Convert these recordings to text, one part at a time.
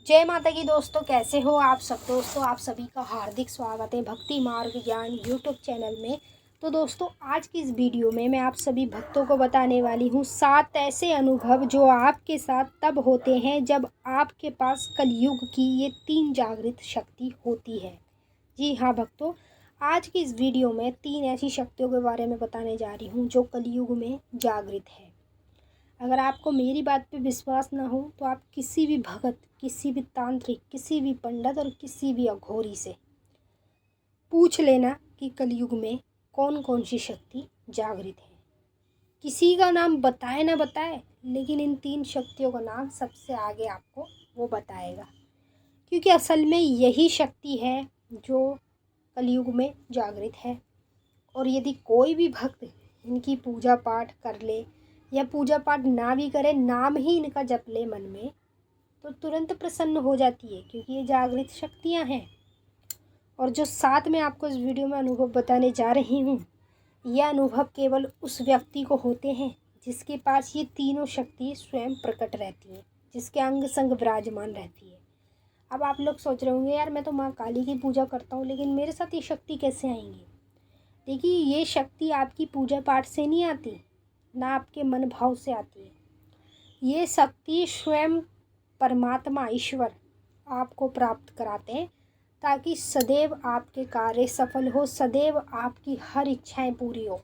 जय माता की दोस्तों, कैसे हो आप सब। दोस्तों आप सभी का हार्दिक स्वागत है भक्ति मार्ग ज्ञान यूट्यूब चैनल में। तो दोस्तों आज की इस वीडियो में मैं आप सभी भक्तों को बताने वाली हूँ 7 ऐसे अनुभव जो आपके साथ तब होते हैं जब आपके पास कलयुग की ये 3 जागृत शक्ति होती है। जी हाँ भक्तों, आज की इस वीडियो में 3 ऐसी शक्तियों के बारे में बताने जा रही हूँ जो कलयुग में जागृत है। अगर आपको मेरी बात पे विश्वास ना हो तो आप किसी भी भगत, किसी भी तांत्रिक, किसी भी पंडित और किसी भी अघोरी से पूछ लेना कि कलयुग में कौन कौन सी शक्ति जागृत है। किसी का नाम बताए ना बताए, लेकिन इन 3 शक्तियों का नाम सबसे आगे आपको वो बताएगा, क्योंकि असल में यही शक्ति है जो कलयुग में जागृत है। और यदि कोई भी भक्त इनकी पूजा पाठ कर ले या पूजा पाठ ना भी करे, नाम ही इनका जप ले मन में, तो तुरंत प्रसन्न हो जाती है, क्योंकि ये जागृत शक्तियाँ हैं। और जो साथ में आपको इस वीडियो में अनुभव बताने जा रही हूँ, यह अनुभव केवल उस व्यक्ति को होते हैं जिसके पास ये तीनों शक्ति स्वयं प्रकट रहती हैं, जिसके अंग संग विराजमान रहती है। अब आप लोग सोच रहे होंगे, यार मैं तो माँ काली की पूजा करता हूँ, लेकिन मेरे साथ ये शक्ति कैसे आएंगी। देखिए, ये शक्ति आपकी पूजा पाठ से नहीं आती, ना आपके मन भाव से आती है। ये शक्ति स्वयं परमात्मा ईश्वर आपको प्राप्त कराते हैं, ताकि सदैव आपके कार्य सफल हो, सदैव आपकी हर इच्छाएं पूरी हो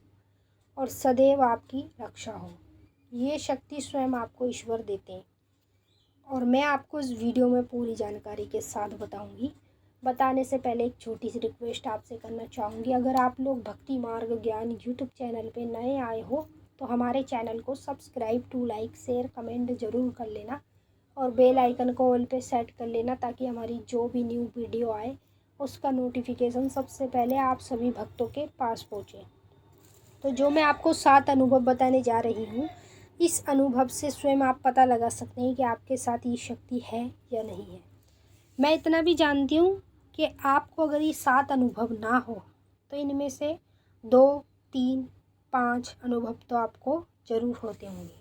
और सदैव आपकी रक्षा हो। ये शक्ति स्वयं आपको ईश्वर देते हैं और मैं आपको इस वीडियो में पूरी जानकारी के साथ बताऊंगी। बताने से पहले एक छोटी सी रिक्वेस्ट आपसे करना चाहूँगी। अगर आप लोग भक्ति मार्ग ज्ञान यूट्यूब चैनल पे नए आए हो तो हमारे चैनल को subscribe to like share comment ज़रूर कर लेना और बेल आइकन को ऑल पे सेट कर लेना, ताकि हमारी जो भी न्यू वीडियो आए उसका नोटिफिकेशन सबसे पहले आप सभी भक्तों के पास पहुँचे। तो जो मैं आपको 7 अनुभव बताने जा रही हूँ, इस अनुभव से स्वयं आप पता लगा सकते हैं कि आपके साथ ये शक्ति है या नहीं है। मैं इतना भी जानती हूँ कि आपको अगर ये 7 अनुभव ना हो तो इनमें से 2, 3, 5 अनुभव तो आपको ज़रूर होते होंगे।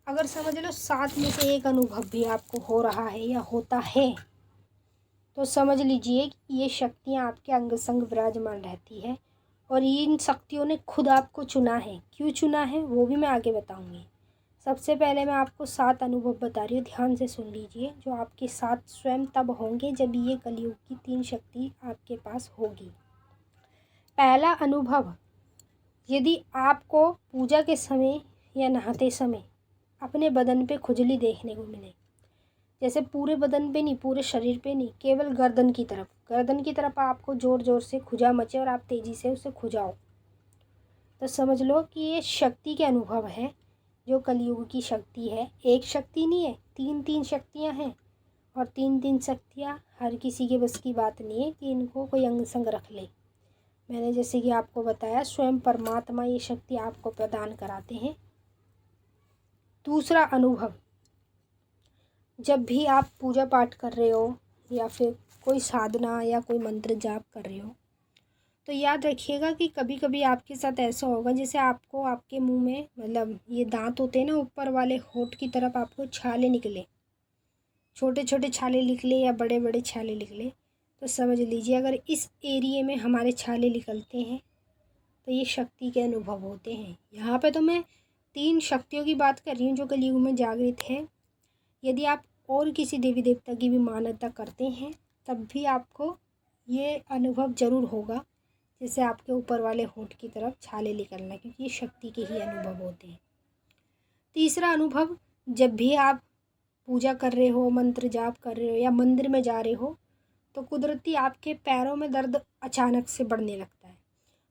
अगर समझ लो 7 में से एक अनुभव भी आपको हो रहा है या होता है, तो समझ लीजिए कि ये शक्तियाँ आपके अंग संग विराजमान रहती है और इन शक्तियों ने खुद आपको चुना है। क्यों चुना है वो भी मैं आगे बताऊंगी। सबसे पहले मैं आपको 7 अनुभव बता रही हूँ, ध्यान से सुन लीजिए, जो आपके साथ स्वयं तब होंगे जब ये कलयुग की 3 शक्ति आपके पास होगी। पहला अनुभव, यदि आपको पूजा के समय या नहाते समय अपने बदन पे खुजली देखने को मिले, जैसे पूरे बदन पे नहीं, पूरे शरीर पे नहीं, केवल गर्दन की तरफ आपको ज़ोर ज़ोर से खुजा मचे और आप तेज़ी से उसे खुजाओ, तो समझ लो कि ये शक्ति के अनुभव है, जो कलयुग की शक्ति है। एक शक्ति नहीं है, 3 शक्तियाँ हैं और 3 शक्तियाँ हर किसी के बस की बात नहीं है कि इनको कोई अंग संग रख ले। मैंने जैसे कि आपको बताया, स्वयं परमात्मा ये शक्ति आपको प्रदान कराते हैं। दूसरा अनुभव, जब भी आप पूजा पाठ कर रहे हो या फिर कोई साधना या कोई मंत्र जाप कर रहे हो, तो याद रखिएगा कि कभी कभी आपके साथ ऐसा होगा जैसे आपको आपके मुंह में, मतलब ये दांत होते हैं ना, ऊपर वाले होंठ की तरफ आपको छाले निकले, छोटे छोटे छाले निकले या बड़े बड़े छाले निकले, तो समझ लीजिए अगर इस एरिए में हमारे छाले निकलते हैं तो ये शक्ति के अनुभव होते हैं। यहाँ पे तो मैं 3 शक्तियों की बात कर रही हूँ जो कलयुग में जागृत है। यदि आप और किसी देवी देवता की भी मान्यता करते हैं तब भी आपको ये अनुभव ज़रूर होगा, जैसे आपके ऊपर वाले होंठ की तरफ छाले निकलना, क्योंकि ये शक्ति के ही अनुभव होते हैं। तीसरा अनुभव, जब भी आप पूजा कर रहे हो, मंत्र जाप कर रहे हो या मंदिर में जा रहे हो, तो कुदरती आपके पैरों में दर्द अचानक से बढ़ने लगता है।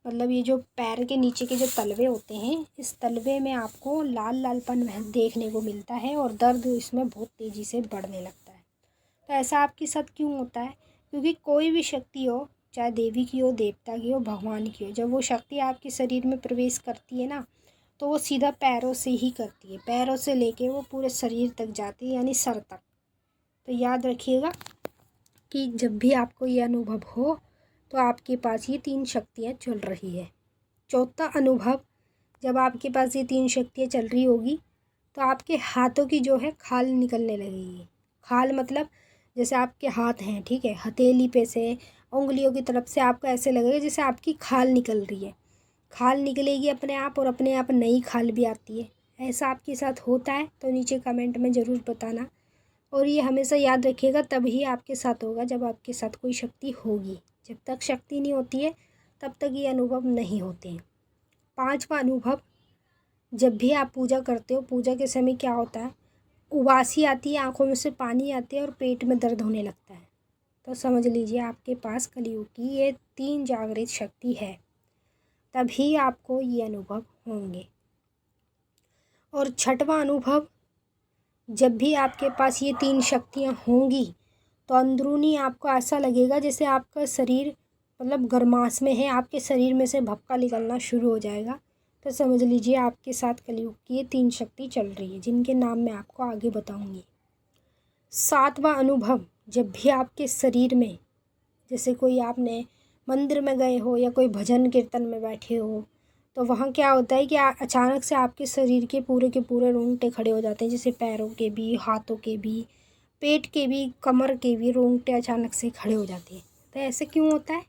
मतलब ये जो पैर के नीचे के जो तलवे होते हैं, इस तलवे में आपको लाल लालपन देखने को मिलता है और दर्द इसमें बहुत तेज़ी से बढ़ने लगता है। तो ऐसा आपके साथ क्यों होता है? क्योंकि कोई भी शक्ति हो, चाहे देवी की हो, देवता की हो, भगवान की हो, जब वो शक्ति आपके शरीर में प्रवेश करती है ना, तो वो सीधा पैरों से ही करती है। पैरों से लेके वो पूरे शरीर तक जाती है, यानी सर तक। तो याद रखिएगा कि जब भी आपको ये अनुभव हो तो आपके पास ये 3 शक्तियाँ चल रही है। चौथा अनुभव, जब आपके पास ये 3 शक्तियाँ चल रही होगी तो आपके हाथों की जो है खाल निकलने लगेगी। खाल मतलब जैसे आपके हाथ हैं, ठीक है, हथेली पे से उंगलियों की तरफ से आपको ऐसे लगेगा जैसे आपकी खाल निकल रही है। खाल निकलेगी अपने आप और अपने आप नई खाल भी आती है। ऐसा आपके साथ होता है तो नीचे कमेंट में ज़रूर बताना। और ये हमेशा याद रखिएगा, तभी आपके साथ होगा जब आपके साथ कोई शक्ति होगी। जब तक शक्ति नहीं होती है तब तक ये अनुभव नहीं होते हैं। 5वां अनुभव, जब भी आप पूजा करते हो, पूजा के समय क्या होता है, उबासी आती है, आंखों में से पानी आते हैं और पेट में दर्द होने लगता है, तो समझ लीजिए आपके पास कलयुग की ये 3 जागृत शक्ति है, तभी आपको ये अनुभव होंगे। और 6वां अनुभव, जब भी आपके पास ये 3 शक्तियाँ होंगी तो अंदरूनी आपको ऐसा लगेगा जैसे आपका शरीर मतलब गर्माश में है, आपके शरीर में से भपका निकलना शुरू हो जाएगा, तो समझ लीजिए आपके साथ कलयुग की ये 3 शक्ति चल रही है, जिनके नाम मैं आपको आगे बताऊंगी। 7वां अनुभव, जब भी आपके शरीर में, जैसे कोई आपने मंदिर में गए हो या कोई भजन कीर्तन में बैठे हो, तो वहाँ क्या होता है कि अचानक से आपके शरीर के पूरे रोंगटे खड़े हो जाते हैं, जैसे पैरों के भी, हाथों के भी, पेट के भी, कमर के भी रोंगटे अचानक से खड़े हो जाते हैं। तो ऐसे क्यों होता है?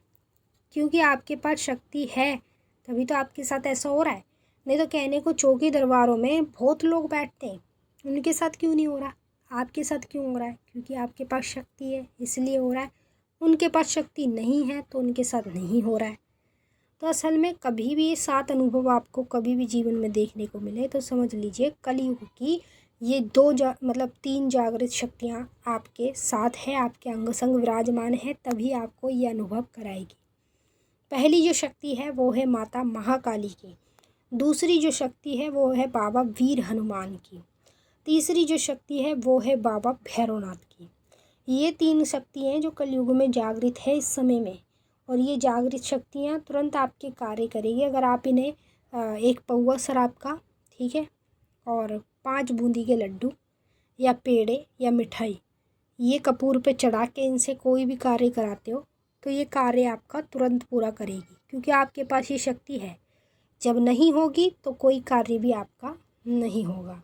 क्योंकि आपके पास शक्ति है, तभी तो आपके साथ ऐसा हो रहा है। नहीं तो कहने को चौकी दरबारों में बहुत लोग बैठते हैं, उनके साथ क्यों नहीं हो रहा, आपके साथ क्यों हो रहा है? क्योंकि आपके पास शक्ति है इसलिए हो रहा है। उनके पास शक्ति नहीं है तो उनके साथ नहीं हो रहा है। तो असल में कभी भी ये 7 अनुभव आपको कभी भी जीवन में देखने को मिले तो समझ लीजिए कलयुग की ये 3 जागृत शक्तियाँ आपके साथ है, आपके अंग संग विराजमान है, तभी आपको ये अनुभव कराएगी। पहली जो शक्ति है वो है माता महाकाली की, दूसरी जो शक्ति है वो है बाबा वीर हनुमान की, तीसरी जो शक्ति है वो है बाबा भैरवनाथ की। ये 3 शक्तियाँ जो कलयुग में जागृत है इस समय में, और ये जागृत शक्तियाँ तुरंत आपके कार्य करेगी अगर आप इन्हें 1 पौवा शराब का, ठीक है, और 5 बूंदी के लड्डू या पेड़े या मिठाई ये कपूर पे चढ़ा के इनसे कोई भी कार्य कराते हो तो ये कार्य आपका तुरंत पूरा करेगी, क्योंकि आपके पास ये शक्ति है। जब नहीं होगी तो कोई कार्य भी आपका नहीं होगा।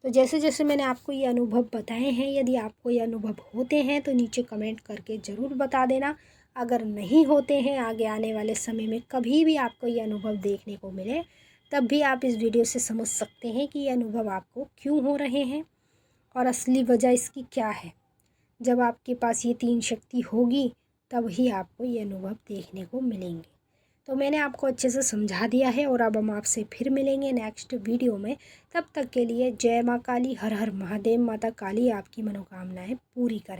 तो जैसे जैसे मैंने आपको ये अनुभव बताए हैं, यदि आपको ये अनुभव होते हैं तो नीचे कमेंट करके ज़रूर बता देना। अगर नहीं होते हैं, आगे आने वाले समय में कभी भी आपको ये अनुभव देखने को मिले, तब भी आप इस वीडियो से समझ सकते हैं कि ये अनुभव आपको क्यों हो रहे हैं और असली वजह इसकी क्या है। जब आपके पास ये 3 शक्ति होगी तब ही आपको ये अनुभव देखने को मिलेंगे। तो मैंने आपको अच्छे से समझा दिया है और अब हम आपसे फिर मिलेंगे नेक्स्ट वीडियो में। तब तक के लिए जय माँ काली, हर हर महादेव। माता काली आपकी मनोकामनाएं पूरी करें।